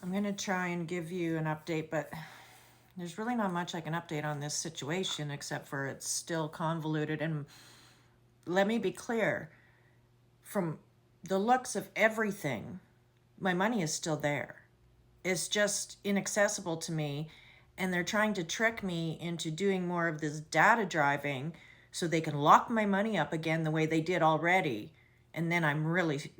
I'm going to try and give you an update, but there's really not much I can update on this situation except for it's still convoluted. And let me be clear, from the looks of everything, my money is still there. It's just inaccessible to me, and they're trying to trick me into doing more of this data driving so they can lock my money up again the way they did already, and then I'm really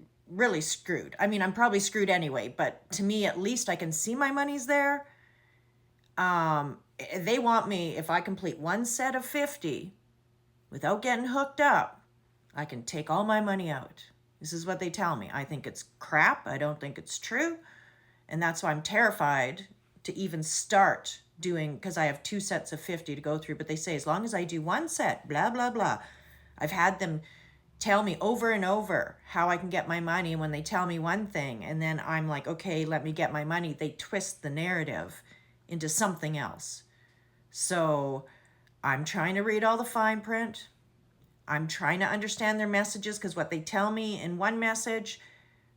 screwed. I mean, I'm probably screwed anyway, but to me at least I can see my money's there. They want me, if I complete one set of 50 without getting hooked up, I can take all my money out. This is what they tell me. I think it's crap. I don't think it's true. And that's why I'm terrified to even start doing, because I have 2 sets of 50 to go through. But they say as long as I do 1 set, blah, blah, blah. I've had them tell me over and over how I can get my money. And when they tell me one thing and then I'm like, okay, let me get my money, they twist the narrative into something else. So I'm trying to read all the fine print. I'm trying to understand their messages, because what they tell me in one message,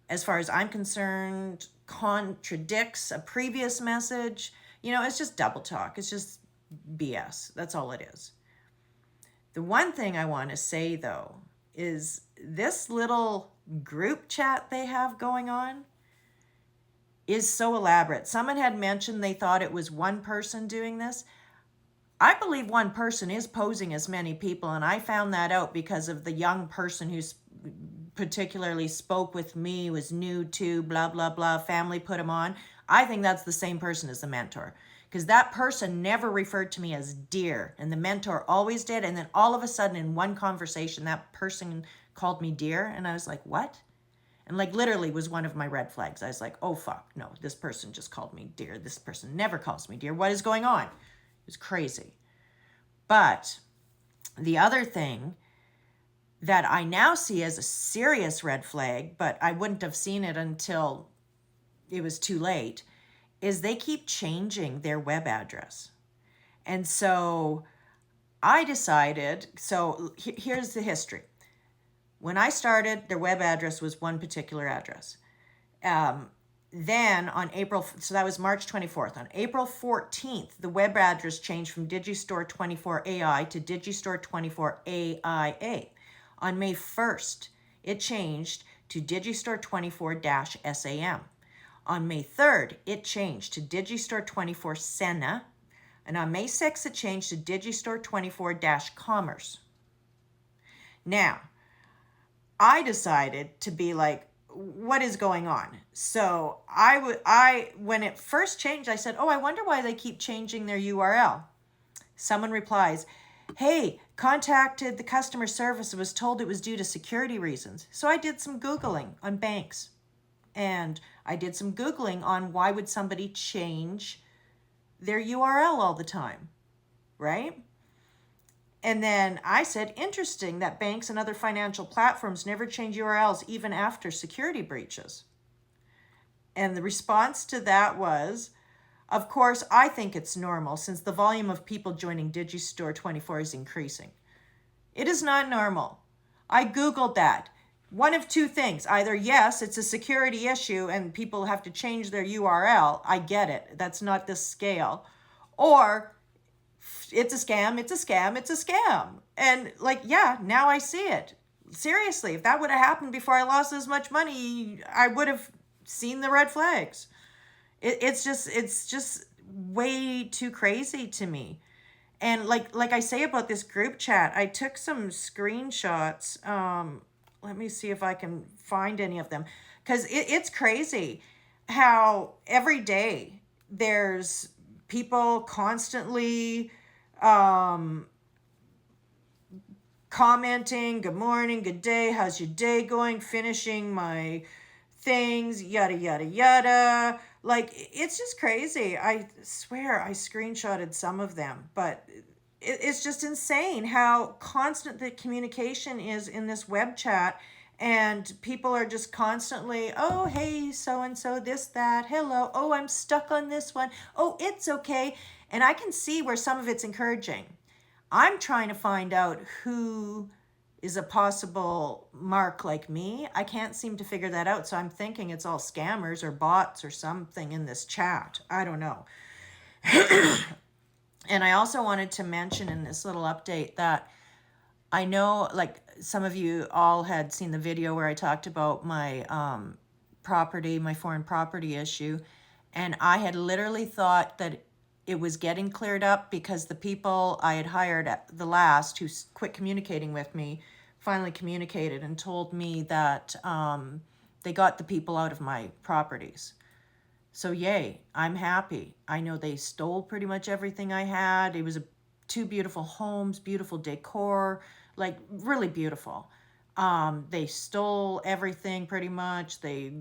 as far as I'm concerned, contradicts a previous message. It's just double talk. It's just BS. That's all it is. The one thing I want to say, though, is this little group chat they have going on is so elaborate. Someone had mentioned they thought it was one person doing this. I believe one person is posing as many people, and I found that out because of the young person who particularly spoke with me, was new to blah, blah, blah, family put him on. I think that's the same person as the mentor, because that person never referred to me as dear, and the mentor always did. And then all of a sudden in one conversation, that person called me dear, and I was like, what? And literally was one of my red flags. I was like, oh fuck, no, this person just called me dear. This person never calls me dear. What is going on? It was crazy. But the other thing that I now see as a serious red flag, but I wouldn't have seen it until it was too late, is they keep changing their web address. And so I decided, here's the history. When I started, their web address was one particular address. Then on so that was March 24th. On April 14th, the web address changed from Digistore24AI to Digistore24AIA. On May 1st, it changed to Digistore24-SAM. On May 3rd, it changed to Digistore24-Senna. And on May 6th, it changed to Digistore24-Commerce. Now, I decided to be like, what is going on? So when it first changed, I said, oh, I wonder why they keep changing their URL. Someone replies, hey, contacted the customer service and was told it was due to security reasons. So I did some Googling on banks, and I did some Googling on why would somebody change their URL all the time, right? And then I said, interesting that banks and other financial platforms never change URLs even after security breaches. And the response to that was, of course, I think it's normal since the volume of people joining Digistore24 is increasing. It is not normal. I Googled that. One of two things. Either, yes, it's a security issue and people have to change their URL. I get it. That's not this scale. Or it's a scam, it's a scam, it's a scam. And now I see it. Seriously, if that would have happened before I lost this much money, I would have seen the red flags. It's just way too crazy to me. And like I say about this group chat, I took some screenshots. Let me see if I can find any of them, because it's crazy how every day there's people constantly commenting, good morning, good day, how's your day going, finishing my things, yada, yada, yada. It's just crazy. I swear I screenshotted some of them, but it's just insane how constant the communication is in this web chat. And people are just constantly, oh, hey, so-and-so, this, that, hello, oh, I'm stuck on this one, oh, it's okay. And I can see where some of it's encouraging. I'm trying to find out who is a possible mark like me. I can't seem to figure that out. So I'm thinking it's all scammers or bots or something in this chat. I don't know. And I also wanted to mention in this little update that I know, like, some of you all had seen the video where I talked about my property, my foreign property issue. And I had literally thought that it was getting cleared up because the people I had hired at the last who quit communicating with me finally communicated and told me that they got the people out of my properties. So yay, I'm happy. I know they stole pretty much everything I had. It was two beautiful homes, beautiful decor, like really beautiful. They stole everything pretty much. They,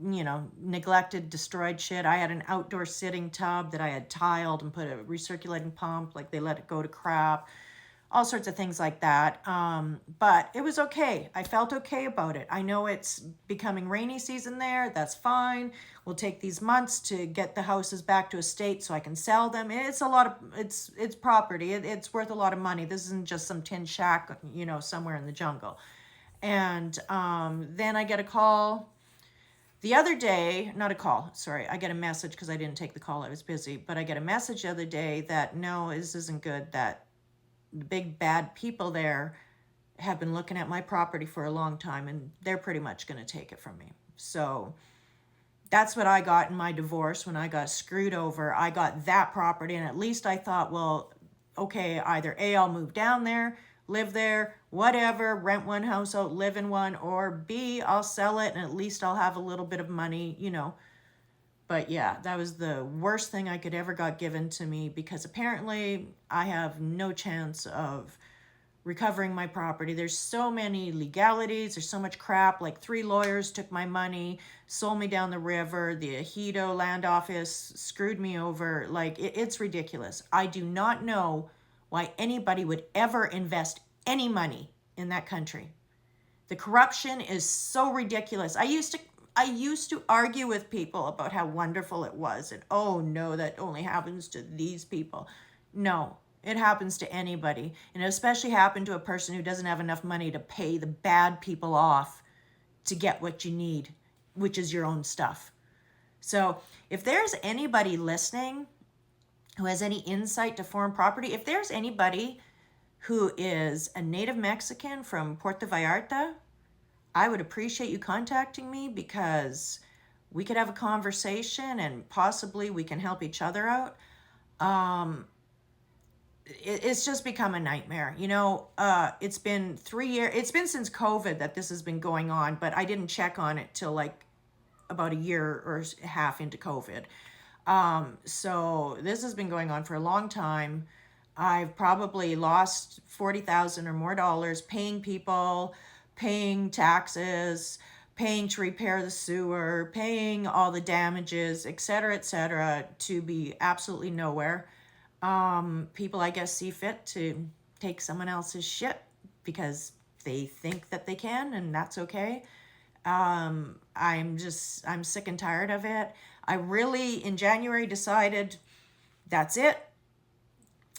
neglected, destroyed shit. I had an outdoor sitting tub that I had tiled and put a recirculating pump, like they let it go to crap. All sorts of things like that. But it was okay. I felt okay about it. I know it's becoming rainy season there. That's fine. We'll take these months to get the houses back to a state so I can sell them. It's a lot of, it's property. It's worth a lot of money. This isn't just some tin shack, somewhere in the jungle. And then I get a call the other day, not a call, sorry, I get a message because I didn't take the call, I was busy, but I get a message the other day that no, this isn't good, that the big bad people there have been looking at my property for a long time and they're pretty much going to take it from me. So that's what I got in my divorce when I got screwed over. I got that property, and at least I thought, well, okay, either A, I'll move down there, live there, whatever, rent one house out, live in one, or B, I'll sell it and at least I'll have a little bit of money, But yeah, that was the worst thing I could ever got given to me because apparently I have no chance of recovering my property. There's so many legalities. There's so much crap. Like 3 lawyers took my money, sold me down the river. The Ejido land office screwed me over. Like it's ridiculous. I do not know why anybody would ever invest any money in that country. The corruption is so ridiculous. I used to argue with people about how wonderful it was and oh no, that only happens to these people. No, it happens to anybody, and it especially happened to a person who doesn't have enough money to pay the bad people off to get what you need, which is your own stuff. So if there's anybody listening who has any insight to foreign property, if there's anybody who is a native Mexican from Puerto Vallarta, I would appreciate you contacting me because we could have a conversation and possibly we can help each other out. It's just become a nightmare. It's been 3 years. It's been since COVID that this has been going on, but I didn't check on it till like about a year or a half into COVID. So this has been going on for a long time. I've probably lost $40,000 or more dollars paying people, paying taxes, paying to repair the sewer, paying all the damages, et cetera, to be absolutely nowhere. People, I guess, see fit to take someone else's shit because they think that they can, and that's okay. I'm sick and tired of it. I really, in January, decided that's it.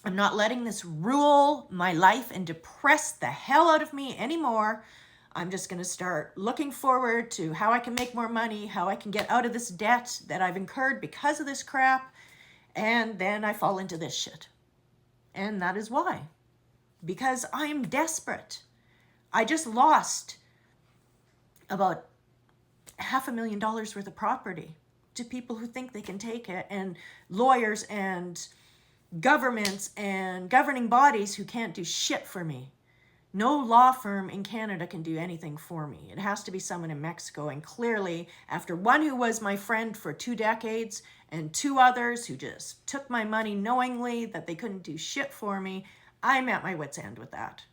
I'm not letting this rule my life and depress the hell out of me anymore. I'm just going to start looking forward to how I can make more money, how I can get out of this debt that I've incurred because of this crap, and then I fall into this shit. And that is why. Because I am desperate. I just lost about $500,000 worth of property to people who think they can take it, and lawyers and governments and governing bodies who can't do shit for me. No law firm in Canada can do anything for me. It has to be someone in Mexico. And clearly, after one who was my friend for 2 decades and 2 others who just took my money knowingly that they couldn't do shit for me, I'm at my wit's end with that.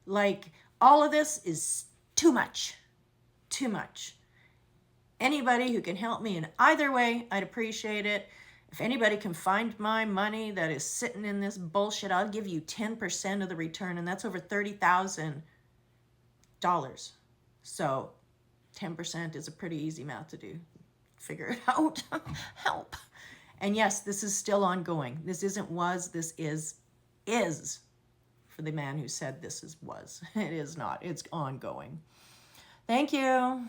Like, all of this is too much. Too much. Anybody who can help me in either way, I'd appreciate it. If anybody can find my money that is sitting in this bullshit, I'll give you 10% of the return, and that's over $30,000. So 10% is a pretty easy math to do. Figure it out. Help. And yes, this is still ongoing. This isn't was, this is for the man who said this was. It is not. It's ongoing. Thank you.